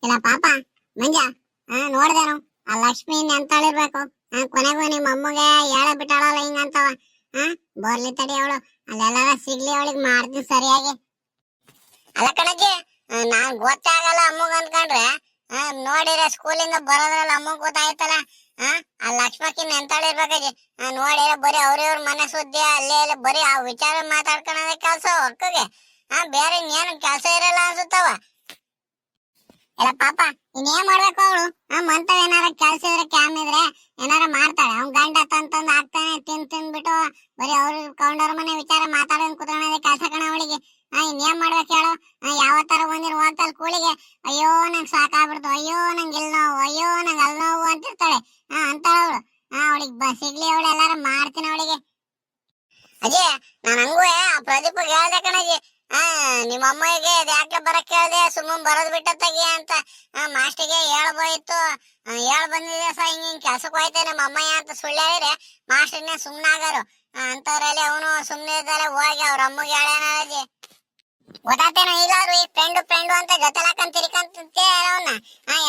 ಇಲ್ಲ ಪಾಪ ಮಂಜ ನೋಡ್ದೇನು ಆ ಲಕ್ಷ್ಮಿ ಎಂತಾಳಿರ್ಬೇಕು ಕೊನೆಗೂ ನಿಮ್ಮ ಅಮ್ಮಗೆ ಹೇಳ ಬಿಟ್ಟಾಳಲ್ಲ ಹಿಂಗಂತವ. ಬರ್ಲಿ ತಡಿ ಅವಳು ಅಲ್ಲೆಲ್ಲಾರ ಸಿಗ್ಲಿ ಅವಳಿಗೆ ಮಾಡ್ತೀನಿ ಸರಿಯಾಗಿ. ಅಲ್ಲ ಕಣಜ್ಜಿ, ನಾನ್ ಗೊತ್ತೇ ಆಗಲ್ಲ ಅಮ್ಮಗ್ ಅಂದ್ಕೊಂಡ್ರೆ ನೋಡಿರ ಸ್ಕೂಲಿಂದ ಬರೋದ್ರಲ್ಲ ಅಮ್ಮಗ್ ಗೊತ್ತಾಯ್ತಲ್ಲ. ಆ ಲಕ್ಷ್ಮಕ್ಕಿನ್ ಎಂತಾಳಿರ್ಬೇಕಜ್ಜಿ. ನೋಡಿರ ಬರೀ ಅವ್ರಿವ್ರ ಮನೆ ಸುದ್ದಿ ಅಲ್ಲೇ ಇಲ್ಲ, ಬರೀ ಆ ವಿಚಾರ ಮಾತಾಡ್ಕೊಳೋದೇ ಕೆಲ್ಸ ಅಕ್ಕಗೆ. ಬೇರೆ ಇನ್ನೇನು ಕೆಲ್ಸ ಇರಲ್ಲ ಅನ್ಸುತ್ತವ. ಇಲ್ಲ ಪಾಪ ಇನ್ನೇನ್ ಮಾಡ್ಬೇಕು ಅವಳು. ಮಂತವ್ ಏನಾರ ಕೆಲ್ಸ ಇದ್ರೆ ಕ್ಯಾಮ್ ಇದ್ರೆ ಏನಾರ ಮಾಡ್ತಾಳೆ. ಅವ್ನ್ ಗಂಡ ತಂತಂದ್ ಹಾಕ್ತಾನೆ ತಿಂದ್ಬಿಟ್ಟು ಬರೀ ಅವ್ರ ಕೌಂಡವ್ರ ಮನೆ ವಿಚಾರ ಮಾತಾಡೋದ್ ಕುತ್ಕೊಳ್ಳೋದೇ ಕೆಲ್ಸ ಕಣ ಅವಳಿಗೆ. ಇನ್ನೇನ್ ಮಾಡ್ಬೇಕು ಹೇಳು. ಯಾವತ್ತರ ಒಂದಿನ ಹೋಗ್ತಾಳ ಕೂಳಿಗೆ ಅಯ್ಯೋ ನಂಗ್ ಸಾಕಾಗ್ಬಿಡ್ತು, ಅಯ್ಯೋ ನಂಗೆ ಇಲ್ಲಿ ನೋವು, ಅಯ್ಯೋ ನಂಗೆ ಅಲ್ಲಿ ನೋವು ಅಂತಿರ್ತಾಳೆ. ಅಂತಾಳ ಅವಳು. ಅವಳಿಗೆ ಸಿಗ್ಲಿ ಅವಳು ಎಲ್ಲಾರ ಮಾಡ್ತೀನಿ ಅವಳಿಗೆ. ಅಜ್ಜಿ ನಾನು ಹಂಗೂ ಆ ಪ್ರದೀಪ್ ಹೇಳ್ದೆ ಕಣಜ್ಜಿ. ನಿಮ್ಮ ಅಮ್ಮಗೆ ಯಾಕೆ ಬರಕ್ ಕೇಳ್ದೆ, ಸುಮ್ಮನೆ ಬರೋದ್ ಬಿಟ್ಟತ್ತಾಗಿ ಅಂತ ಮಾಸ್ಟಿಗೆ ಹೇಳ್ಬೋಯ್ತು. ಹೇಳ್ ಬಂದಿದೆ ಸ ಹಿಂಗ್ ಕೆಲ್ಸಕ್ಕೆ ಹೋಯ್ತೆ ನಿಮ್ಮ ಅಮ್ಮಯ್ಯ ಅಂತ ಸುಳ್ಳು ಹೇಳಿದ್ರೆ ಮಾಸ್ಟರ್ನೇ ಸುಮ್ನಾಗಾರು. ಅಂತವ್ರಲ್ಲಿ ಅವನು ಸುಮ್ನೆ ಇದ್ದಾರೆ. ಹೋಗಿ ಅವ್ರ ಅಮ್ಮಗೆ ಹೇಳ್ಯಾನಜ್ಜಿ. ಗೊತ್ತಾಗ್ತೇನೋ ಈಗಾದ್ರು ಈ ಫ್ರೆಂಡು ಅಂತ ಜೊತೆಲಾಕಂತ ತಿರ್ಕಂತೆ ಅವನ್ನ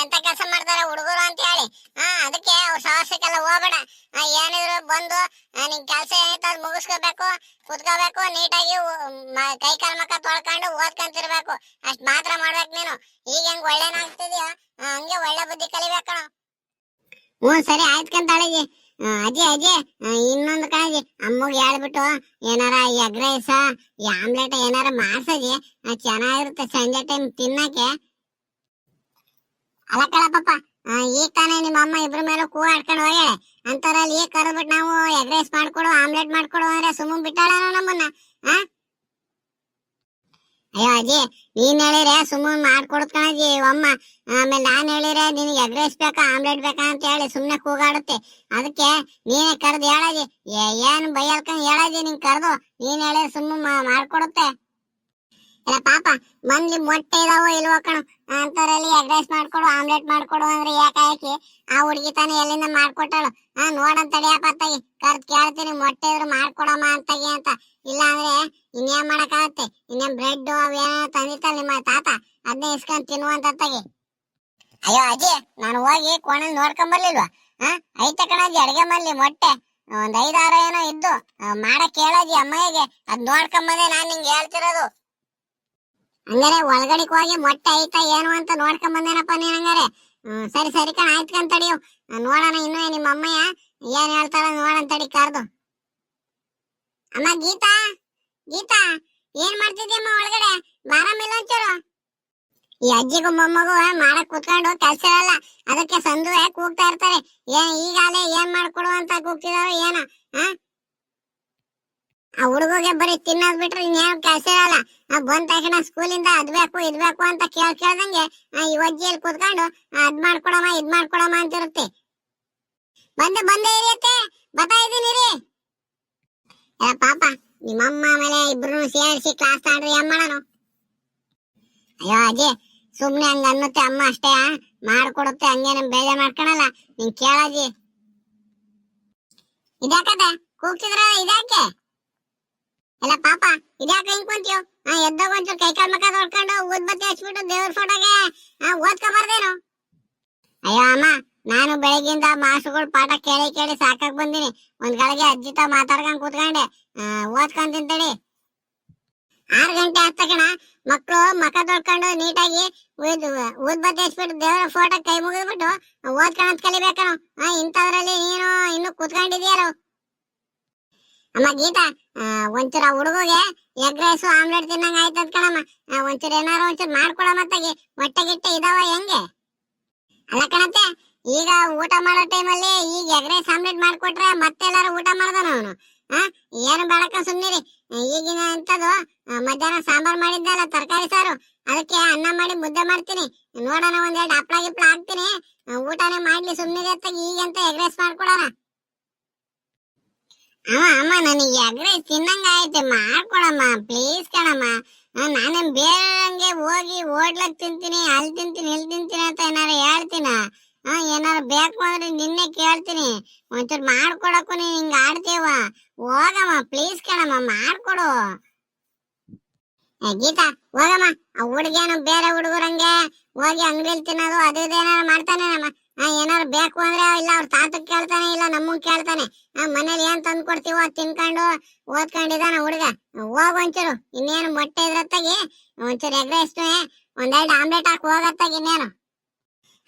ಎಂತ ಕೆಲಸ ಮಾಡ್ತಾರ ಹುಡುಗರು ಅಂತ ಹೇಳಿ. ಅದಕ್ಕೆ ಅವ್ರ ಸಾಹಸಕ್ಕೆಲ್ಲ ಹೋಗ್ಬೇಡ. ಏನಿದ್ರು ಬಂದು ನಿನ್ ಕೆಲ್ಸ ಏನೈತ ಅದ್ ಮುಗಿಸ್ಕೋಬೇಕು, ಕುತ್ಕೋಬೇಕು, ನೀಟಾಗಿ ಕೈ ಕಾಲ್ ಮಕ್ಕ ತೊಳ್ಕೊಂಡು ಓದ್ಕೊಂತಿರ್ಬೇಕು. ಅಷ್ಟ್ ಮಾತ್ರ ಮಾಡ್ಬೇಕು ನೀನು. ಈಗ ಹೆಂಗ್ ಒಳ್ಳೆನಾಗ್ತಿದ್ಯಾ ಹಂಗೆ ಒಳ್ಳೆ ಬುದ್ಧಿ ಕಲಿಬೇಕಣ. ಸರಿ ಆಯ್ತ್ಕಂತಾಳಿಜಿ. ಅಜ್ಜಿ ಇನ್ನೊಂದು ಕಣಜಿ, ಅಮ್ಮಗೆ ಹೇಳ್ಬಿಟ್ಟು ಏನಾರ ಎಗ್ ರೈಸ್ ಈ ಆಮ್ಲೆಟ್ ಏನಾರ ಮಾಡ್ಸಜಿ, ಚೆನ್ನಾಗಿರುತ್ತೆ ಸಂಜೆ ಟೈಮ್ ತಿನ್ನಕ್ಕೆ. ಅಲ್ಲ ಕಳ ಪಾಪ, ಈಗ ತಾನೇ ನಿಮ್ಮ ಅಮ್ಮ ಇಬ್ರ ಮೇಲೆ ಕೂ ಆಡ್ಕೊಂಡು ಹೋಗ್ಯಾಳೆ. ಅಂತವ್ರಲ್ಲಿ ಈಗ ಕರೆದ್ಬಿಟ್ಟು ನಾವು ಎಗ್ ರೈಸ್ ಮಾಡ್ಕೊಡು ಆಮ್ಲೆಟ್ ಮಾಡ್ಕೊಡು ಅಂದ್ರೆ ಸುಮ್ಮನೆ ಬಿಟ್ಟಾಳ ನಮ್ಮನ್ನ. ಅಯ್ಯೋ ಅಜ್ಜಿ, ನೀನ್ ಹೇಳಿದ್ರೆ ಸುಮ್ಮನೆ ಮಾಡ್ಕೊಡುದ್ ಕಣಜ್ಜಿ ಅಮ್ಮ. ಆಮೇಲೆ ನಾನ್ ಹೇಳಿದ್ರೆ ನಿನಗೆ ಎಗ್ ರೈಸ್ ಬೇಕಾ ಆಮ್ಲೆಟ್ ಬೇಕಾ ಅಂತ ಹೇಳಿ ಸುಮ್ನೆ ಕೂಗಾಡುತ್ತೆ. ಅದಕ್ಕೆ ನೀನೇ ಕರೆದು ಹೇಳಜ್ಜಿ. ಏನ್ ಬೈಯಲ್ಕಂಡ್ ಹೇಳಜ್ಜಿ, ನಿನ್ ಕರೆದು ನೀನ್ ಹೇಳಿದ್ರೆ ಸುಮ್ಮನೆ ಮಾಡ್ಕೊಡುತ್ತೆ. ಇಲ್ಲ ಪಾಪ ಮಂದಿ ಮೊಟ್ಟೆ ಇದಾವೋ ಇಲ್ವೋ ಕಣ, ಅಂತವ್ರಲ್ಲಿ ಎಗ್ ರೈಸ್ ಮಾಡ್ಕೊಡು ಆಮ್ಲೆಟ್ ಮಾಡ್ಕೊಡು ಅಂದ್ರೆ ಯಾಕಾಕಿ ಆ ಹುಡುಗಿ ತಾನೇ ಎಲ್ಲಿಂದ ಮಾಡ್ಕೊಟ್ಟಾಳು. ನೋಡಂತ ತಡಿಯಪ್ಪ ಅತ್ತಾಗಿ ಕರ್ದ್ ಕೇಳ್ತೀನಿ ಮೊಟ್ಟೆ ಇದ್ರು ಮಾಡ್ಕೊಡಮ್ಮ ಅಂತಾಗಿ ಅಂತ. ಇಲ್ಲ ಅಂದ್ರೆ ಇನ್ನೇನ್ ಮಾಡಕ್ಕಾಗತ್ತೆ, ಇನ್ನೇನ್ ಬ್ರೆಡ್ ಅವೇನ ತಂದಿತ್ತಲ್ಲ ನಿಮ್ಮ ತಾತ ಅದನ್ನೇ ಇಸ್ಕೊಂಡ್ ತಿನ್ನುವಂತತ್ತಾಗಿ. ಅಯ್ಯೋ ಅಜ್ಜಿ, ನಾನು ಹೋಗಿ ಕೋಣಲ್ ನೋಡ್ಕೊಂಡ್ ಬರ್ಲಿಲ್ವಾ? ಐತೆ ಕಣಜ್ಜಿ ಅಡ್ಗೆ ಮಲ್ಲಿ ಮೊಟ್ಟೆ ಒಂದ್ 5-6 ಏನೋ ಇದ್ದು ಮಾಡಕ್ ಕೇಳಜ್ಜಿ ಅಮ್ಮಯ್ಯಗೆ. ಅದ್ ನೋಡ್ಕೊಂಡ್ ಬಂದೆ ನಾನ್ ನಿಂಗೆ ಹೇಳ್ತಿರೋದು. ಹಂಗಾರೆ ಒಳಗಡೆಗೆ ಹೋಗಿ ಮೊಟ್ಟೆ ಐತಾ ಏನು ಅಂತ ನೋಡ್ಕೊಂಡ್ ಬಂದೇನಪ್ಪ ನೀನ್ ಹಂಗಾರೆ. ಸರಿ ಸರಿ ಕಣ ಆಯ್ತು ತಡಿಯು, ನೋಡೋಣ ಇನ್ನು ನಿಮ್ಮ ಅಮ್ಮಯ್ಯ ಏನ್ ಹೇಳ್ತಾಳ ನೋಡೋಣ ತಡಿ ಕರ್ದು. ಅಮ್ಮ ಗೀತಾ ಗೀತಾ ಏನ್ ಮಾಡ್ತಿದ್ಯಮ್ಮ ಒಳಗಡೆ? ಬಾರಮ್ಮಿಲ್ಲ ಒಂಚೂರು. ಈ ಅಜ್ಜಿಗೂ ಮೊಮ್ಮಗು ಮಾಡಕ್ ಕುತ್ಕೊಂಡು ಕೆಲ್ಸ ಇರಲ್ಲ, ಅದಕ್ಕೆ ಸಂದುವೆ ಕೂಗ್ತಾ ಇರ್ತಾರೆ. ಈಗಾಲೇ ಏನ್ ಮಾಡ್ಕೊಡು ಅಂತ ಕೂಗ್ತಿದಾರೋ ಏನೋ. ಆ ಹುಡುಗಗೆ ಬರೀ ತಿನ್ನೋದ್ ಬಿಟ್ರೆ ಇನ್ನೇನು ಕೆಲ್ಸ ಇರಲ್ಲ. ಬಂದ ತಕ್ಷಣ ಸ್ಕೂಲಿಂದ ಅದ್ ಬೇಕು ಇದ್ ಬೇಕು ಅಂತ ಕೇಳ್ದಂಗೆ ಈ ಅಜ್ಜಿಯಲ್ಲಿ ಕುತ್ಕೊಂಡು ಅದ್ ಮಾಡ್ಕೊಡಮ್ಮ ಇದ್ ಮಾಡ್ಕೊಡಮ್ಮ ಅಂತಿರುತ್ತೆ. ಬಂದೇ ಇರಿಯತ್ತೆ, ಬರ್ತಾ ಇದೀನಿ ರೀ. ಪಾಪ ನಿಮ್ಮಮ್ಮ ಆಮೇಲೆ ಇಬ್ರು ಸೇರಿಸಿ ಕ್ಲಾಸ್ ಆಡ್ರಿ ಏನ್ ಮಾಡೋಣ? ಅಯ್ಯೋ ಅಜ್ಜಿ ಸುಮ್ನೆ ಹಂಗ ಅನ್ನುತ್ತೆ ಅಮ್ಮ ಅಷ್ಟೇ, ಮಾಡ್ಕೊಡುತ್ತೆ ಹಂಗೇನ ಬೇಜಾರ್ ಮಾಡ್ಕೊಳಲ್ಲ. ನೀನ್ ಕೇಳಜ್ಜಿ. ಇದ್ಯಾಕದ ಕೂಗ್ತಿದ್ರ ಇದ್ಯಾಕೆ? ಎಲ್ಲ ಪಾಪ ಇದ್ಯಾಕೆ ಹಿಂಗ್ ಕುಂತೀವ್? ಎದ್ದೋಗ ಒಂಚೂರು ಕೈ ಕಾಲ್ ಮಕ್ಕ ತೊಳ್ಕೊಂಡು ಊದ್ಬತ್ತಿ ಹಚ್ಬಿಟ್ಟು ದೇವ್ರ ಫೋಟೋಗೆ ಓದ್ಕೊಬಾರ್ದೇನು? ಅಯ್ಯೋ ಅಮ್ಮ, ನಾನು ಬೆಳಗ್ಗಿಂದ ಮಾಸ್ಟರ್ಗಳು ಪಾಠ ಕೇಳಿ ಸಾಕಾಗ್ ಬಂದಿನಿ. ಒಂದ್ ಗಳಿಗೆ ಅಜ್ಜಿ ತಾವ್ ಮಾತಾಡ್ಕೊಂಡ್ ಕೂತ್ಕೊಂಡೆ ಓದ್ಕೊಂಡ್ ತಡಿ. 6 ಗಂಟೆ ಆದ ತಕ್ಷಣ ಮಕ್ಳು ಮಕ್ಕ ತೊಳ್ಕೊಂಡು ನೀಟಾಗಿ ಊದ್ಬತ್ತಿ ಹಚ್ಬಿಟ್ಟು ದೇವರ ಫೋಟೋ ಕೈ ಮುಗಿದ್ಬಿಟ್ಟು ಓದ್ಕೊಂಡ್ ಕಲಿಬೇಕನು. ಇಂಥದ್ರಲ್ಲಿ ನೀನು ಇನ್ನು ಕೂತ್ಕೊಂಡಿದ್ಯಾರು? ಅಮ್ಮ ಗೀತಾ, ಒಂಚೂರು ಆ ಹುಡುಗಗೆ ಎಗ್ ರೈಸ್ ಆಮ್ಲೆಟ್ ತಿನ್ನಂಗ ಆಯ್ತದ ಕಣಮ್ಮ. ಒಂಚೂರು ಏನಾರು ಒಂಚೂರು ಮಾಡ್ಕೊಡಮತ್ತಾಗಿ. ಮೊಟ್ಟೆ ಗಿಟ್ಟೆ ಇದಾವ ಹೆಂಗೆ? ಅಲ್ಲ ಕಣತ್ತೆ, ಈಗ ಊಟ ಮಾಡೋ ಟೈಮಲ್ಲಿ ಈಗ ಎಗ್ ರೈಸ್ ಆಮ್ಲೆಟ್ ಮಾಡ್ಕೊಟ್ರೆ ಮತ್ತೆ ಎಲ್ಲಾರು ಊಟ ಮಾಡ್ದಾನ ಅವನು. ಏನು ಬೇಡಕ್ಕ ಸುಮ್ನಿರಿ. ಈಗಿನ ಅಂತದು ಮಧ್ಯಾಹ್ನ ಸಾಂಬಾರ್ ಮಾಡಿದ್ದಲ್ಲ ತರಕಾರಿ ಸಾರು, ಅದಕ್ಕೆ ಅನ್ನ ಮಾಡಿ ಮುದ್ದೆ ಮಾಡ್ತೀನಿ. ನೋಡೋಣ ಒಂದೆರಡು ಹಪ್ಳ ಗಿಪ್ಳ ಹಾಕ್ತೀನಿ, ಊಟನೇ ಮಾಡ್ಲಿ ಸುಮ್ನಿರಿ ಅತ್ತಾಗಿ. ಈಗಂತ ಎಗ್ ರೈಸ್ ಮಾಡ್ಕೊಡೋಣ. ಅಮ್ಮ ನನಗೆ ಎಗ್ ರೈಸ್ ತಿನ್ನಂಗ ಐತೆ, ಮಾಡ್ಕೊಡಮ್ಮ ಪ್ಲೀಸ್ ಕಣಮ್ಮ. ನಾನೇನ್ ಬೇರೆಂಗೆ ಹೋಗಿ ಹೋಟ್ಲಕ್ ತಿಂತೀನಿ ಅಲ್ಲಿ ತಿಂತೀನಿ ಇಲ್ಲಿ ತಿಂತೀನಿ ಅಂತ ಏನಾರು ಹೇಳ್ತೀನ? ಏನಾರು ಬೇಕು ಅಂದ್ರೆ ನಿನ್ನೆ ಕೇಳ್ತೀನಿ. ಒಂಚೂರು ಮಾಡ್ಕೊಡಕ್ಕೂ ನೀನ್ ಹಿಂಗ ಆಡ್ತೀವ. ಹೋಗಮ್ಮ ಪ್ಲೀಸ್ ಕಣಮ್ಮ ಮಾಡ್ಕೊಡು. ಗೀತಾ ಹೋಗಮ್ಮ. ಆ ಹುಡುಗೇನು ಬೇರೆ ಹುಡುಗರಂಗೆ ಹೋಗಿ ಅಂಗಡಿಯಲ್ಲಿ ತಿನ್ನೋದು ಅದು ಇದು ಏನಾರ ಮಾಡ್ತಾನೆ ನಮ್ಮ. ಏನಾರು ಬೇಕು ಅಂದ್ರೆ ಇಲ್ಲ ಅವ್ರ ತಾತಕ್ ಕೇಳ್ತಾನೆ, ಇಲ್ಲ ನಮ್ಮಗ್ ಕೇಳ್ತಾನೆ. ಮನೇಲಿ ಏನ್ ತಂದು ಕೊಡ್ತೀವೋ ಅದ್ ತಿನ್ಕೊಂಡು ಓದ್ಕೊಂಡಿದಾನ ಹುಡುಗ. ಹೋಗ್ ಒಂಚೂರು ಇನ್ನೇನು ಮೊಟ್ಟೆ ಇದ್ರತ್ತಾಗಿ ಒಂಚೂರು ಎಗ್ ರೈಸ್ ಒಂದೆರಡು ಆಮ್ಲೆಟ್ ಹಾಕಿ ಹೋಗತ್ತಾಗಿ ಇನ್ನೇನು.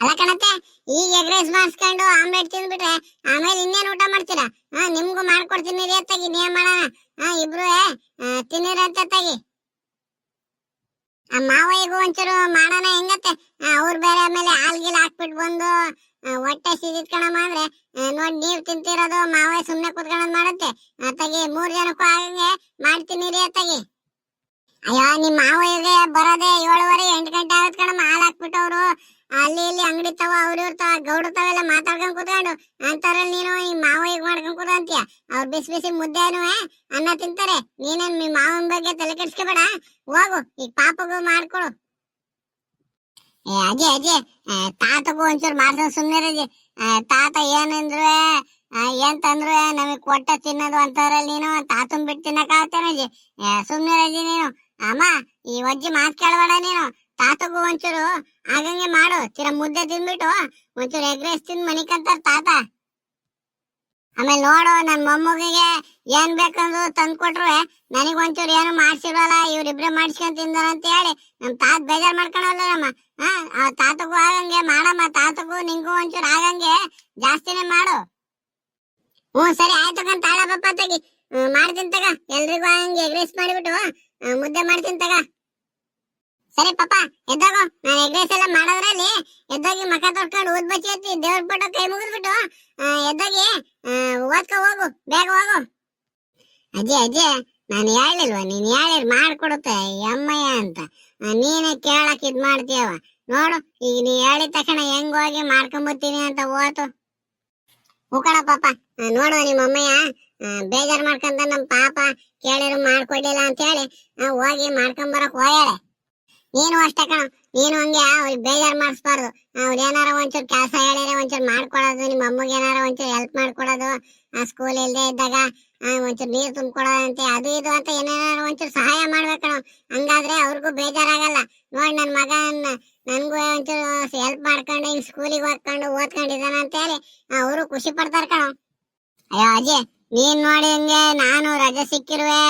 ಅಲ್ಲ ಕಣತ್ತೆ, ಈಗ ಎಗ್ ರೈಸ್ ಮಾಡಿಸ್ಕೊಂಡು ಆಮ್ಲೆಟ್ ತಿಂದ್ಬಿಟ್ರೆ ಆಮೇಲೆ ಇನ್ನೇನು ಊಟ ಮಾಡ್ತೀರಾ? ನಿಮ್ಗೂ ಮಾಡ್ಕೊಡ್ತೀನಿ ಅತ್ತಾಗಿ, ಇನ್ನೇನ್ ಮಾಡೋಣ? ಇಬ್ರು ತಿನ್ನಿರತ್ತಾಗಿ. ಆ ಮಾವಯ್ಯಗೂ ಒಂಚೂರು ಮಾಡೋಣ ಹೆಂಗತ್ತೆ? ಅವ್ರು ಬೇರೆ ಆಮೇಲೆ ಹಾಲ್ಗಿಲ್ ಹಾಕ್ಬಿಟ್ಟು ಬಂದು ಹೊಟ್ಟೆ ಸಿದಿಟ್ಕೊಳಮ್ಮ ಅಂದ್ರೆ ನೋಡಿ ನೀವ್ ತಿಂತಿರೋದು ಮಾವಯ್ಯ ಸುಮ್ನೆ ಕುತ್ಕೊಳ್ಳೋದ್ ಮಾಡತ್ತೆ. ಅತ್ತಾಗಿ 3 ಜನಕ್ಕೂ ಆಗಂಗೆ ಮಾಡ್ತೀನಿ ರೀ ಅತ್ತಾಗಿ. ಅಯ್ಯೋ ನಿಮ್ ಮಾವಯ್ಯಗೆ ಬರೋದೇ 7:30 8 ಗಂಟೆ ಆಗತ್ ಕಣಮ್ಮ. ಹಾಲ್ ಹಾಕ್ಬಿಟ್ಟು ಅವ್ರು ಅಲ್ಲಿ ಇಲ್ಲಿ ಅಂಗಡಿ ತವ ಅವ್ರ ಇವ್ರ ತವ ಗೌಡ್ರ ತವೆಲ್ಲ ಮಾತಾಡ್ಕೊಂಡ್ ಕೂತ್ಕೊಂಡು ಅಂತಾರಲ್ಲಿ ನೀನು ನಿಮ್ ಮಾವಯ್ಯಗ್ ಮಾಡ್ಕೊಂಡ್ ಕೂತಂತೀಯ. ಅವ್ರು ಬಿಸಿ ಬಿಸಿ ಮುದ್ದೆನು ಅನ್ನ ತಿಂತಾರೆ. ನೀನೇನ್ ನಿಮ್ ಮಾವನ್ ಬಗ್ಗೆ ತಲೆ ಕೆಡ್ಸ್ಕೊಬೇಡ, ಹೋಗು ಈಗ ಪಾಪಗೂ ಮಾಡ್ಕೊಡು. ಅಜ್ಜಿ ಅಜ್ಜಿ ತಾತಗೂ ಒಂಚೂರು ಮಾಡ್ಸೋ ಸುಮ್ನೆ ರಜಿ. ತಾತ ಏನಂದ್ರು ಏನ್ ತಂದ್ರು ನಮಗ್ ಕೊಟ್ಟ ತಿನ್ನೋದು ಅಂತಾರಲ್ಲಿ ನೀನು ತಾತನ್ ಬಿಟ್ಟು ತಿನ್ನಕ್ ಆಗತ್ತೇನ ಅಜ್ಜಿ? ಸುಮ್ನೆ ರಜಿ ನೀನು. ಅಮ್ಮ ಈ ಅಜ್ಜಿ ಮಾತ್ ಕೇಳಬೇಡ ನೀನು. ತಾತಗೂ ಒಂಚೂರು ಆಗಂಗೆ ಮಾಡು. ಮುದ್ದೆ ತಿಂದ್ಬಿಟ್ಟು ಒಂಚೂರು ಎಗ್ ರೈಸ್ ತಿಂದ್ ಮನಿಕಂತಾರ ತಾತ. ಆಮೇಲೆ ನೋಡು ನನ್ ಮೊಮ್ಮಗಿಗೆ ಏನ್ ಬೇಕಂದ್ರು ತಂದ್ ಕೊಟ್ರು ನನಗ್ ಒಂಚೂರು ಏನು ಮಾಡ್ಸಿರಲ್ಲ, ಇವ್ರಿಬ್ರೆ ಮಾಡ್ಸ್ಕೊಂಡ್ ತಿಂದಾರ ಅಂತ ಹೇಳಿ ನಮ್ ತಾತ ಬೇಜಾರ್ ಮಾಡ್ಕೊಳಲ್ಲ ನಮ್ಮ. ತಾತಗೂ ಆಗಂಗೆ ಮಾಡಮ್ಮ. ತಾತಗೂ ನಿಂಗೂ ಒಂಚೂರು ಆಗಂಗೆ ಜಾಸ್ತಿನೇ ಮಾಡು. ಸರಿ ಆಯ್ತು ಕಂತ ತಾಳ ಪಪ್ಪ ತಗಿ ಮಾಡ್ತೀನಿ ತಗ. ಎಲ್ರಿಗೂ ಆಗಂಗೆ ಎಗ್ ರೈಸ್ ಮಾಡಿಬಿಟ್ಟು ಮುದ್ದೆ ಮಾಡ್ತೀನಿ ತಗ. ಸರಿ ಪಾಪ ಎದ್ದೋಗು. ನಾನು ಎಗ್ ರೈಸ್ ಎಲ್ಲ ಮಾಡೋದ್ರಲ್ಲಿ ಎದ್ದೋಗಿ ಮಕ ತೊಳ್ಕೊಂಡು ಊದ್ ಬಚ್ಚಿ ಎತ್ತಿ ದೇವ್ರ ಪಟ್ಟ ಕೈ ಮುಗಿದ್ಬಿಟ್ಟು ಎದ್ದೋಗಿ ಓದ್ಕೊ ಹೋಗು, ಬೇಗ ಹೋಗು. ಅಜ್ಜಿ ಅಜ್ಜಿ ನಾನು ಹೇಳಿಲ್ವ, ನೀನ್ ಹೇಳಿರ್ ಮಾಡ್ಕೊಡುತ್ತೆ ಅಮ್ಮಯ್ಯ ಅಂತ. ನೀನೇ ಕೇಳಕ್ ಇದ್ ಮಾಡ್ತೀಯವ ನೋಡು. ಈಗ ನೀ ಹೇಳಿದ ತಕ್ಷಣ ಹೆಂಗ್ ಹೋಗಿ ಮಾಡ್ಕೊಂಬತ್ತೀನಿ ಅಂತ ಹೋತು. ಹೂಕಣ ಪಾಪ. ನೋಡುವ ನಿಮ್ಮ ಅಮ್ಮಯ್ಯ ಬೇಜಾರ್ ಮಾಡ್ಕೊಂತ ನಮ್ ಪಾಪ ಕೇಳಿರು ಮಾಡ್ಕೊಡ್ಲಿಲ್ಲ ಅಂತ ಹೇಳಿ ಹೋಗಿ ಮಾಡ್ಕೊಂಬರಕ್ ಹೋಯಾಳೆ. ನೀನು ಅಷ್ಟೇ ಕಣ, ನೀನು ಹಂಗೆ ಅವ್ರಿಗೆ ಬೇಜಾರ್ ಮಾಡಿಸ್ಬಾರ್ದು. ಅವ್ರು ಏನಾರ ಒಂಚೂರು ಕೆಲಸ ಹೇಳಿದ್ರೆ ಒಂಚೂರು ಮಾಡ್ಕೊಡೋದು, ನಿಮ್ಮ ಅಮ್ಮಗೆ ಏನಾರ ಒಂಚೂರು ಹೆಲ್ಪ್ ಮಾಡ್ಕೊಡೋದು. ಸ್ಕೂಲ್ ಇಲ್ಲದೆ ಇದ್ದಾಗ ಒಂಚೂರು ನೀರು ತುಂಬ್ಕೊಡೋದಂತೆ ಅದು ಇದು ಅಂತ ಏನೇನಾರ ಒಂಚೂರು ಸಹಾಯ ಮಾಡ್ಬೇಕಣ. ಹಂಗಾದ್ರೆ ಅವ್ರಿಗೂ ಬೇಜಾರಾಗಲ್ಲ. ನೋಡಿ ನನ್ ಮಗ ನನ್ಗೂ ಒಂಚೂರು ಹೆಲ್ಪ್ ಮಾಡ್ಕೊಂಡು ಹಿಂಗ್ ಸ್ಕೂಲಿಗೆ ಹೋಗ್ಕೊಂಡು ಓದ್ಕೊಂಡಿದ್ದಾನ ಅಂತ ಹೇಳಿ ಅವರು ಖುಷಿ ಪಡ್ತಾರ ಕಣ. ಅಯ್ಯೋ ಅಜ್ಜಿ ನೀನ್ ನೋಡಿ ಹಂಗೆ ನಾನು ರಜೆ ಸಿಕ್ಕಿರುವೆ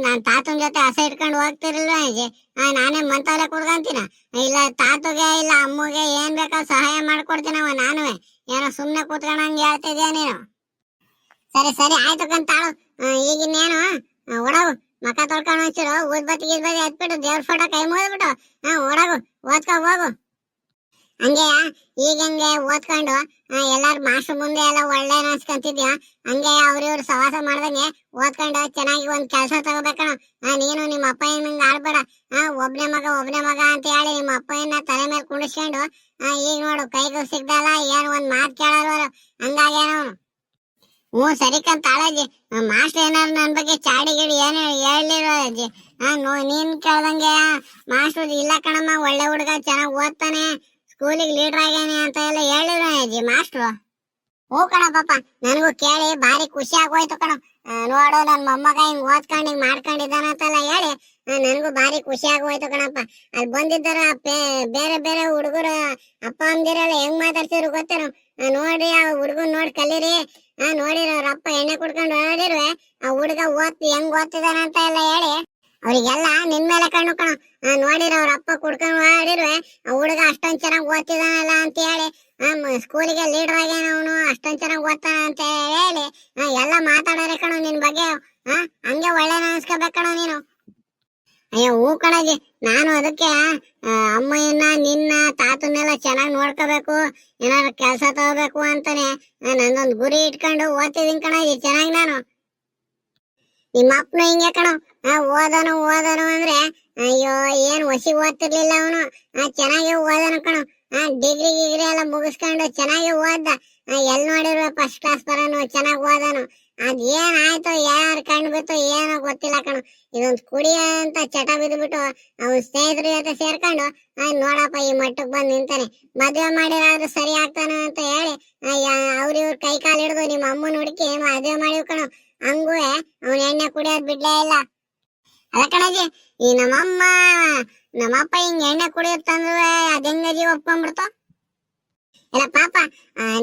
ನಾನ್ ತಾತನ್ ಜೊತೆ ಹಸ ಇಟ್ಕೊಂಡು ಹೋಗ್ತಿರ್ಲಿಲ್ವ ಅಜ್ಜಿ? ನಾನೇ ಮಂತಲ್ಲೇ ಕುಡ್ಕಂತೀನ. ಇಲ್ಲ ತಾತುಗೆ ಇಲ್ಲ ಅಮ್ಮಗೆ ಏನ್ ಬೇಕಾ ಸಹಾಯ ಮಾಡ್ಕೊಡ್ತೀನವ ನಾನುವೆ. ಏನೋ ಸುಮ್ನೆ ಕೂತ್ಕೊಂಡಂಗೆ ಹೇಳ್ತಿದ್ಯಾ ನೀನು. ಸರಿ ಸರಿ ಆಯ್ತು ಕಂತಾಳು. ಈಗಿನ್ನೇನು ಒಡಗು ಮಕ ತೊಳ್ಕೊಂಡು ಒಂಚೂರು ಊದ್ಬತ್ತಿ ಗೀದ್ಬತ್ತಿ ಎತ್ಬಿಟ್ಟು ದೇವ್ರ ಫೋಟೋ ಕೈ ಮುಗಿದ್ಬಿಟ್ಟು ಒಡಗು ಓದ್ಕೊ ಹೋಗು. ಹಂಗೆ ಈಗಂಗೆ ಓದ್ಕೊಂಡು ಎಲ್ಲಾರು ಮಾಸ್ಟರ್ ಮುಂದೆ ಎಲ್ಲ ಒಳ್ಳೆ ಅನ್ಸ್ಕೊಂತಿದ್ಯಾ. ಹಂಗೆ ಅವ್ರಿವ್ರು ಸವಾಸ ಮಾಡ್ದಂಗೆ ಓದ್ಕೊಂಡು ಚೆನ್ನಾಗಿ ಒಂದ್ ಕೆಲ್ಸ ತಗೋಬೇಕಣ. ನೀನು ನಿಮ್ಮ ಅಪ್ಪ ನಂಗೆ ಆಡ್ಬೇಡ. ಒಬ್ನೇ ಮಗ ಅಂತ ಹೇಳಿ ನಿಮ್ಮ ಅಪ್ಪಯ್ಯನ ತಲೆ ಮೇಲೆ ಕುಣಿಸ್ಕೊಂಡು ಈಗ ನೋಡು ಕೈಗೂ ಸಿಗ್ದಲ್ಲ, ಏನ್ ಒಂದ್ ಮಾತ್ ಕೇಳಲ್ವರು ಹಂಗಾಗೇನೋ. ಸರಿ ಕಂತ ಅಜ್ಜಿ. ಮಾಸ್ಟರ್ ಏನಾರು ನನ್ ಬಗ್ಗೆ ಚಾಡಿ ಗಿಡಿ ಏನು ಹೇಳಿರೋ ಅಜ್ಜಿ? ನೀನ್ ಕೇಳ್ದಂಗೆ ಮಾಸ್ಟರ್ ಇಲ್ಲ ಕಣಮ್ಮ ಒಳ್ಳೆ ಹುಡುಗ ಚೆನ್ನಾಗ್ ಓದ್ತಾನೆ ಸ್ಕೂಲಿಗೆ ಲೀಡರ್ ಆಗ್ಯಾನೆ ಅಂತ ಎಲ್ಲ ಹೇಳಿದ್ರು ಅಜ್ಜಿ ಮಾಸ್ಟ್ರು. ಹೂ ಕಣ ಪಾಪ, ನನಗೂ ಕೇಳಿ ಭಾರಿ ಖುಷಿ ಆಗೋಯ್ತು ಕಣ. ನೋಡು ನನ್ ಮೊಮ್ಮಗ ಹಿಂಗ್ ಓದ್ಕೊಂಡು ಹಿಂಗ್ ಮಾಡ್ಕೊಂಡಿದ್ದಾನ ಅಂತೆಲ್ಲ ಹೇಳಿ ನನ್ಗೂ ಭಾರಿ ಖುಷಿ ಆಗೋಯ್ತು ಕಣಪ್ಪ. ಅಲ್ಲಿ ಬಂದಿದ್ದಾರ ಬೇರೆ ಬೇರೆ ಹುಡುಗರು ಅಪ್ಪ ಅಮ್ದಿರಲ್ಲ ಹೆಂಗ್ ಮಾತಾಡ್ತಿದ್ರು ಗೊತ್ತೇನು? ನೋಡ್ರಿ ಆ ಹುಡುಗನ್ ನೋಡಿ ಕಲೀರಿ. ನೋಡಿರ ಅವ್ರ ಅಪ್ಪ ಎಣ್ಣೆ ಕುಡ್ಕೊಂಡು ನೋಡಿರುವೆ ಆ ಹುಡುಗ ಹೆಂಗ್ ಓದ್ತಿದಾನ ಅಂತ ಎಲ್ಲ ಹೇಳಿ ಅವ್ರಿಗೆಲ್ಲ ನಿನ್ ಮೇಲೆ ಕಣ್ಣು ಕಣ. ನೋಡಿರ ಅವ್ರ ಅಪ್ಪ ಕುಡ್ಕೊಂಡು ಮಾಡಿರುವೆ ಆ ಹುಡುಗ ಅಷ್ಟೊಂದ್ ಚೆನ್ನಾಗ್ ಓದ್ತಿದಾನಲ್ಲ ಅಂತ ಹೇಳಿ ಸ್ಕೂಲಿಗೆ ಲೀಡರ್ ಆಗ್ಯಾನ ಅವನು ಅಷ್ಟೊಂದ್ ಚೆನ್ನಾಗ್ ಓದ್ತಾನ ಅಂತ ಹೇಳಿ ಎಲ್ಲ ಮಾತಾಡೋರೆ ಕಣು ನಿನ್ ಬಗ್ಗೆ. ಹಂಗೆ ಒಳ್ಳೆ ಅನ್ಸ್ಕೋಬೇಕಣ ನೀನು. ಅಯ್ಯೋ ಹೂ ಕಣಜಿ, ನಾನು ಅದಕ್ಕೆ ಅಮ್ಮಯ್ಯನ ನಿನ್ನ ತಾತನ್ನೆಲ್ಲ ಚೆನ್ನಾಗ್ ನೋಡ್ಕೋಬೇಕು, ಏನಾರ ಕೆಲ್ಸ ತಗೋಬೇಕು ಅಂತಾನೆ ನಂದೊಂದ್ ಗುರಿ ಇಟ್ಕೊಂಡು ಓದ್ತಿದೀನಿ ಕಣಜಿ ಚೆನ್ನಾಗಿ ನಾನು. ನಿಮ್ಮ ಅಪ್ಪನು ಹಿಂಗೆ ಕಣು, ಓದನು ಅಂದ್ರೆ ಅಯ್ಯೋ ಏನ್ ಹೊಸಿ ಓದ್ತಿರ್ಲಿಲ್ಲ ಅವನು. ಚೆನ್ನಾಗಿ ಓದನು ಕಣು. ಡಿಗ್ರಿ ಎಲ್ಲ ಮುಗಿಸ್ಕೊಂಡು ಚೆನ್ನಾಗಿ ಓದ್ದ. ಎಲ್ ನೋಡಿರುವ ಫಸ್ಟ್ ಕ್ಲಾಸ್ ಬರೋನು ಚೆನ್ನಾಗಿ ಓದನು. ಅದ್ ಏನ್ ಆಯ್ತು ಯಾರು ಕಂಡು ಬಿತ್ತು ಏನೋ ಗೊತ್ತಿಲ್ಲ ಕಣು. ಇದೊಂದ್ ಕುಡಿ ಅಂತ ಚಟ ಬಿದ್ದುಬಿಟ್ಟು ಅವ್ನ ಸ್ನೇಹಿತರ ಜೊತೆ ಸೇರ್ಕೊಂಡು ನೋಡಪ್ಪ ಈ ಮಟ್ಟಕ್ ಬಂದ್ ನಿಂತಾನೆ. ಮದ್ವೆ ಮಾಡಿರಾದ್ರೂ ಸರಿ ಆಗ್ತಾನ ಅಂತ ಹೇಳಿ ಅವ್ರಿವ್ರ ಕೈ ಕಾಲು ಹಿಡಿದು ನಿಮ್ಮ ಅಮ್ಮನ ಹುಡುಕಿ ಮದ್ವೆ ಮಾಡಿವ್ ಕಣು. ಹಂಗೂ ಅವ್ನ ಎಣ್ಣೆ ಕುಡಿಯೋದ್ ಬಿಡ್ಲೇ ಇಲ್ಲ. ಅಲ್ಲ ಕಣಜಿ, ಈ ನಮ್ಮಪ್ಪ ಹಿಂಗ್ ಎಣ್ಣೆ ಕುಡಿಯುತ್ತಂದ್ರೆ ಅದ್ ಹೆಂಗಜಿ ಒಪ್ಕೊಂಡ್ಬಿಡ್ತು? ಇಲ್ಲ ಪಾಪ,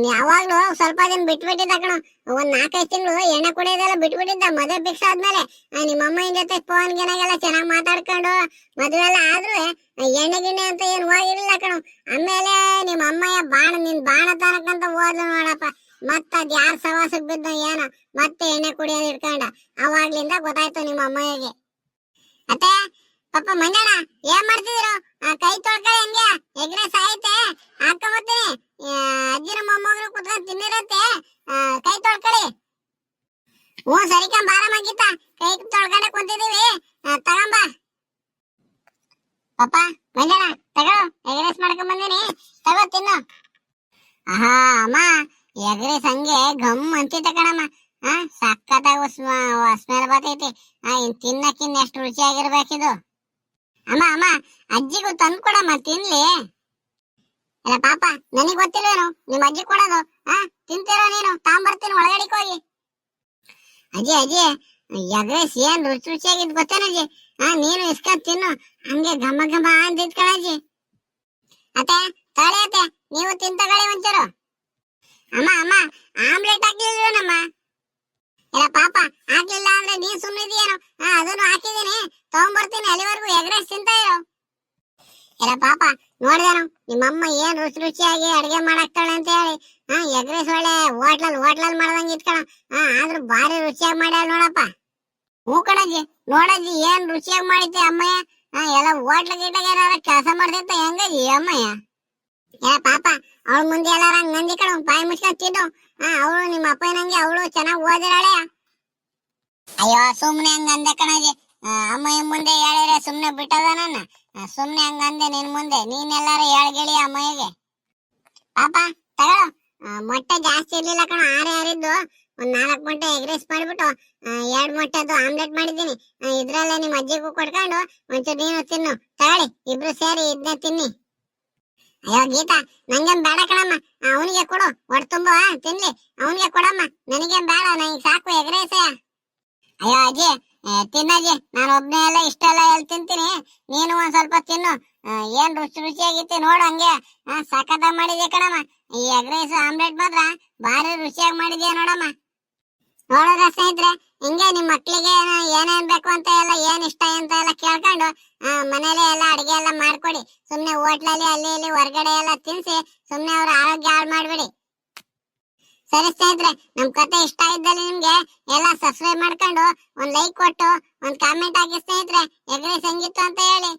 ನೀ ಯಾವಾಗ್ಲೂ ಸ್ವಲ್ಪ ದಿನ ಬಿಟ್ಬಿಟ್ಟಿದ್ದ ಕಣ. ಒಂದ್ 4-5 ತಿಂಗಳು ಎಣ್ಣೆ ಕುಡಿಯೋದೆಲ್ಲ ಬಿಟ್ಬಿಟ್ಟಿದ್ದ. ಮದುವೆ ಫಿಕ್ಸ್ ಆದ್ಮೇಲೆ ನಿಮ್ಮಮ್ಮನ ಜೊತೆ ಫೋನ್ ಗಿನಾಗೆಲ್ಲ ಚೆನ್ನಾಗ್ ಮಾತಾಡ್ಕೊಂಡು ಮದುವೆ ಎಲ್ಲ ಆದ್ರೂ ಎಣ್ಣೆ ಗಿಣ್ಣೆ ಅಂತ ಏನ್ ಹೋಗಿರ್ಲಿಲ್ಲ ಕಣ. ಆಮೇಲೆ ನಿಮ್ಮ ಅಮ್ಮಯ್ಯ ನಿನ್ ಬಾಣ ತನಕಂತ ಹೋದ್ಲು ನೋಡಪ್ಪ. ಮತ್ತ ಅದ್ ಯಾರ್ ಸವಾಸಕ್ ಬಿದ್ದು ಏನೋ ಮತ್ತೆ ಎಣ್ಣೆ ಕುಡಿಯೋದ್ ಇಟ್ಕೊಂಡ. ಅವಾಗ್ಲಿಂದ ಗೊತ್ತಾಯ್ತು ನಿಮ್ಮ ಅಮ್ಮಯ್ಯಗೆ. ಅತ್ತೆ, ಪಾಪ ಮಂಜಣ್ಣ ಏನ್ ಮಾಡ್ತಿದ್ರು? ಕೈ ತೊಳ್ಕೊಳ್ಳಿ, ಹಂಗೆ ಎಗ್ರೆ ಸಾಯ್ತೆ ಹಾಕೊಂಬತ್ತೀನಿ. ಅಜ್ಜಿನ ಮೊಮ್ಮಗರು ಕುತ್ಕೊಂಡ್ ತಿನ್ನಿರತ್ತೆ, ಕೈ ತೊಳ್ಕೊಳ್ಳಿ. ಹ್ಞೂ ಸರಿಕಂಬ, ಆರಾಮಾಗಿತ್ತ? ಕೈ ತೊಳ್ಕೊಂಡೆ ಕುಂತಿದೀವಿ, ತಗೊಂಬ. ಪಾಪ ಮಂಜಣ್ಣ ತಗೋ, ಎಗ್ರೆಸ್ ಮಾಡ್ಕೊಂಡ್ ಬಂದಿನಿ, ತಗೋ ತಿನ್ನು. ಆಹಾ ಅಮ್ಮ, ಎಗ್ರೆಸ್ ಹಂಗೆ ಗಮ್ ಅಂತಿದ್ದ ಕಣಮ್ಮ. ಸಕ್ಕತ್ತಾಗ ಸ್ಮೆಲ್ ಬರ್ತೈತಿ. ಇನ್ ತಿನ್ನಕ್ಕಿನ್ ಎಷ್ಟು ರುಚಿಯಾಗಿರ್ಬೇಕಿದು. ಅಮ್ಮ ಅಜ್ಜಿಗೂ ತಂದು ಕೊಡಮ್ಮ, ತಿನ್ಲಿ. ಇಲ್ಲ ಪಾಪ, ನನಗ್ ಗೊತ್ತಿಲ್ವೇನು ನಿಮ್ ಅಜ್ಜಿ ಕೊಡೋದು? ತಿಂತೀರೋ ನೀನು? ತಾಂಬರ್ತೀನಿ ಒಳಗಡಿಗೆ ಹೋಗಿ. ಅಜ್ಜಿ ಎಗ್ರೆಸ್ ಏನ್ ರುಚಿಯಾಗಿದ್ ಗೊತ್ತೇನಜ್ಜಿ? ನೀನು ಇಸ್ಕೊಂಡ್ ತಿನ್ನು, ಹಂಗೆ ಘಮ ಘಮ ಅಂತಿದ್ ಕಣಜ್ಜಿ. ಅತ್ತೆ ತಗೊಳ್ಳಿ ಅತ್ತೆ, ನೀವು ತಿಂತಗೊಳ್ಳಿ ಒಂಚೂರು. ಅಮ್ಮ ಆಮ್ಲೆಟ್ ಹಾಕ್ಲಿಲ್ವೇನಮ್ಮ? ಇಲ್ಲ ಪಾಪ, ಹಾಕ್ಲಿಲ್ಲ ಅಂದ್ರೆ ನೀನ್ ಸುಮ್ಮನಿದೀಯೇನು? ಅದನ್ನು ಹಾಕಿದೀನಿ, ತಗೊಂಡ್ಬರ್ತೀನಿ. ಅಲ್ಲಿವರೆಗೂ ಎಗ್ರೆಸ್ ತಿಂತ ಇರೋ. ಇಲ್ಲ ಪಾಪ, ನೋಡಿದೇನು ನಿಮ್ಮಮ್ಮ ಏನ್ ರುಚಿಯಾಗಿ ಅಡಿಗೆ ಮಾಡಾಕ್ತಾಳೆ ಅಂತ ಹೇಳಿ. ಎಗ್ರೆಸ್ ಒಳ್ಳೆ ಹೋಟ್ಲಲ್ಲಿ ಮಾಡ್ದಂಗ ಇಟ್ಕಣ. ಆದ್ರೂ ಭಾರಿ ರುಚಿಯಾಗಿ ಮಾಡ್ಯಾಳ ನೋಡಪ್ಪ. ಹ್ಞೂ ಕಣಜ್ಜಿ, ನೋಡಜ್ಜಿ ಏನ್ ರುಚಿಯಾಗಿ ಮಾಡಿದ್ದೆ ಅಮ್ಮಯ್ಯ. ಎಲ್ಲ ಹೋಟ್ಲ ಗೀಟ್ಲಾಗ ಏನಾರ ಕೆಲಸ ಮಾಡ್ತಿತ್ತ ಹೆಂಗಜ್ಜಿ ಅಮ್ಮಯ್ಯ? ಇಲ್ಲ ಪಾಪ, ಅವಳ ಮುಂದೆ ಎಲ್ಲಾರ ಹಂಗ ನಂದಿ ಕಣ, ಬಾಯಿ ಮುಚ್ಕೊಂಡ್ ತಿನ್ನು. ಅವಳು ನಿಮ್ಮ ಅಪ್ಪನಂಗೆ ಅವಳು ಚೆನ್ನಾಗಿ ಓದಿರಾಳೆ. ಅಯ್ಯೋ ಸುಮ್ನೆ ಹಂಗ ಅಂದೆ ಕಣಜ್ಜಿ. ಅಮ್ಮಯ್ಯ ಮುಂದೆ ಹೇಳಿದ್ರೆ ಸುಮ್ನೆ ಬಿಟ್ಟದ ನನ್ನ. ಸುಮ್ನೆ ಹಂಗ ಅಂದೆ ನಿನ್ ಮುಂದೆ. ನೀನೆಲ್ಲಾರ ಹೇಳ್ಗೇಳಿ ಅಮ್ಮಯ್ಯಗೆ. ಪಾಪ ತಗೊಳ್ಳೋ, ಮೊಟ್ಟೆ ಜಾಸ್ತಿ ಇರ್ಲಿಲ್ಲ ಕಣ, 6 ಯಾರಿದ್ದು. ಒಂದ್ 4 ಮೊಟ್ಟೆ ಎಗ್ರೆಸ್ ಮಾಡ್ಬಿಟ್ಟು 2 ಮೊಟ್ಟೆದು ಆಮ್ಲೆಟ್ ಮಾಡಿದ್ದೀನಿ. ಇದ್ರಲ್ಲೇ ನಿಮ್ ಅಜ್ಜಿಗೂ ಕೊಡ್ಕೊಂಡು ಒಂಚೂರು ನೀನು ತಿನ್ನು. ತಗೊಳ್ಳಿ, ಇಬ್ರು ಸೇರಿ ಇದನ್ನೇ ತಿನ್ನಿ. ಅಯ್ಯೋ ಗೀತಾ, ನಂಗೇನ್ ಬೇಡ ಕಣಮ್ಮ, ಅವನಿಗೆ ಕೊಡು. ಹೊಟ್ಟೆ ತುಂಬ ತಿನ್ಲಿ, ಅವನಿಗೆ ಕೊಡಮ್ಮ. ನನಗೇನ್ ಬೇಡ, ನನಗೆ ಸಾಕು ಎಗ್ರೆಸ್. ಅಯ್ಯೋ ಅಜ್ಜಿ, ತಿನ್ನಜ್ಜಿ, ನಾನು ಒಬ್ನೇ ಎಲ್ಲ ಇಷ್ಟೆಲ್ಲ ಎಲ್ಲಿ ತಿಂತೀನಿ. ನೀನು ಒಂದ್ ಸ್ವಲ್ಪ ತಿನ್ನು. ಏನ್ ರುಚಿಯಾಗಿತ್ತು ನೋಡು, ಹಂಗೆ ಸಖತ್ತಾಗಿ ಮಾಡಿದೆ ಕಣಮ್ಮ. ಈ ಎಗ್ರೆಸ್ ಆಮ್ಲೆಟ್ ಮಾತ್ರ ಭಾರಿ ರುಚಿಯಾಗಿ ಮಾಡಿದ್ಯಾ ನೋಡಮ್ಮ. ನೋಡೋದ ಸ್ನೇಹಿತರೆ, ಹಿಂಗೆ ನಿಮ್ ಮಕ್ಳಿಗೆ ಏನೇನ್ ಬೇಕು ಅಂತ ಎಲ್ಲ, ಏನ್ ಇಷ್ಟ ಅಂತ ಎಲ್ಲ ಕೇಳ್ಕೊಂಡು ಮನೇಲಿ ಎಲ್ಲ ಅಡಿಗೆ ಎಲ್ಲ ಮಾಡ್ಕೊಡಿ. ಸುಮ್ನೆ ಹೋಟ್ಲಲ್ಲಿ ಅಲ್ಲಿ ಇಲ್ಲಿ ಹೊರಗಡೆ ಎಲ್ಲ ತಿನ್ಸಿ ಸುಮ್ನೆ ಅವ್ರ ಆರೋಗ್ಯ ಹಾಳು ಮಾಡ್ಬೇಡಿ. ಸರಿ ಸ್ನೇಹಿತರೆ, ನಮ್ ಕತೆ ಇಷ್ಟ ಇದ್ದಲ್ಲಿ ನಿಮ್ಗೆ ಎಲ್ಲ ಸಬ್ಸ್ಕ್ರೈಬ್ ಮಾಡ್ಕೊಂಡು ಒಂದ್ ಲೈಕ್ ಕೊಟ್ಟು ಒಂದ್ ಕಾಮೆಂಟ್ ಹಾಕಿ ಸ್ನೇಹಿತರೆ. ಎಗ್ರೆಸ್ ಹೆಂಗಿತ್ತು ಅಂತ ಹೇಳಿ.